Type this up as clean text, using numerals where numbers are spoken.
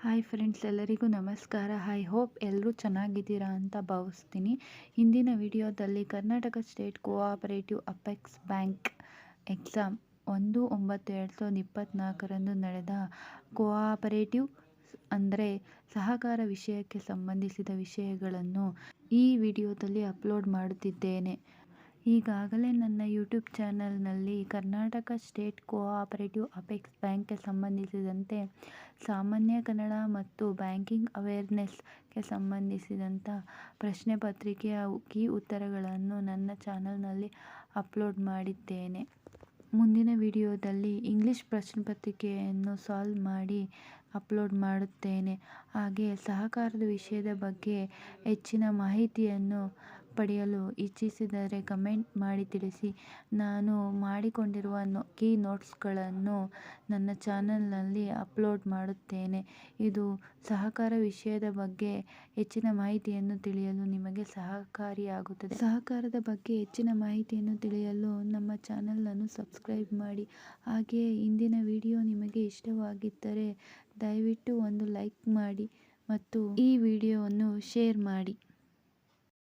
Hi friends, ಎಲ್ಲರಿಗೂ ನಮಸ್ಕಾರ. I hope ಎಲ್ಲರೂ ಚೆನ್ನಾಗಿದ್ದೀರಾ ಅಂತ ಭಾವಿಸ್ತೀನಿ. ಹಿಂದಿನ ವಿಡಿಯೋದಲ್ಲಿ Karnataka state cooperative apex bank exam 1/9/2024ರಂದು ನಡೆದ ಕೋಆಪರೇಟಿವ್ ಅಂದರೆ ಸಹಕಾರ ವಿಷಯಕ್ಕೆ ಸಂಬಂಧಿಸಿದ ವಿಷಯಗಳನ್ನು ಈ ವಿಡಿಯೋದಲ್ಲಿ ಅಪ್ಲೋಡ್ ಮಾಡುತ್ತಿದ್ದೇನೆ. ಈಗಾಗಲೇ ನನ್ನ ಯೂಟ್ಯೂಬ್ ಚಾನಲ್ನಲ್ಲಿ ಕರ್ನಾಟಕ ಸ್ಟೇಟ್ ಕೋಆಪರೇಟಿವ್ ಅಪೆಕ್ಸ್ ಬ್ಯಾಂಕ್ಗೆ ಸಂಬಂಧಿಸಿದಂತೆ ಸಾಮಾನ್ಯ ಕನ್ನಡ ಮತ್ತು ಬ್ಯಾಂಕಿಂಗ್ ಅವೇರ್ನೆಸ್ಗೆ ಸಂಬಂಧಿಸಿದಂಥ ಪ್ರಶ್ನೆ ಪತ್ರಿಕೆಯ ಕೀ ಉತ್ತರಗಳನ್ನು ನನ್ನ ಚಾನಲ್ನಲ್ಲಿ ಅಪ್ಲೋಡ್ ಮಾಡಿದ್ದೇನೆ. ಮುಂದಿನ ವಿಡಿಯೋದಲ್ಲಿ ಇಂಗ್ಲಿಷ್ ಪ್ರಶ್ನೆ ಪತ್ರಿಕೆಯನ್ನು ಸಾಲ್ವ್ ಮಾಡಿ ಅಪ್ಲೋಡ್ ಮಾಡುತ್ತೇನೆ. ಹಾಗೆ ಸಹಕಾರದ ವಿಷಯದ ಬಗ್ಗೆ ಹೆಚ್ಚಿನ ಮಾಹಿತಿಯನ್ನು ಪಡೆಯಲು ಇಚ್ಛಿಸಿದರೆ ಕಮೆಂಟ್ ಮಾಡಿ ತಿಳಿಸಿ. ನಾನು ಮಾಡಿಕೊಂಡಿರುವ ಕೀ ನೋಟ್ಸ್ಗಳನ್ನು ನನ್ನ ಚಾನಲ್ನಲ್ಲಿ ಅಪ್ಲೋಡ್ ಮಾಡುತ್ತೇನೆ. ಇದು ಸಹಕಾರ ವಿಷಯದ ಬಗ್ಗೆ ಹೆಚ್ಚಿನ ಮಾಹಿತಿಯನ್ನು ತಿಳಿಯಲು ನಿಮಗೆ ಸಹಕಾರಿಯಾಗುತ್ತದೆ. ಸಹಕಾರದ ಬಗ್ಗೆ ಹೆಚ್ಚಿನ ಮಾಹಿತಿಯನ್ನು ತಿಳಿಯಲು ನಮ್ಮ ಚಾನಲನ್ನು ಸಬ್ಸ್ಕ್ರೈಬ್ ಮಾಡಿ. ಹಾಗೆಯೇ ಇಂದಿನ ವಿಡಿಯೋ ನಿಮಗೆ ಇಷ್ಟವಾಗಿದ್ದರೆ ದಯವಿಟ್ಟು ಒಂದು ಲೈಕ್ ಮಾಡಿ ಮತ್ತು ಈ ವಿಡಿಯೋವನ್ನು ಶೇರ್ ಮಾಡಿ.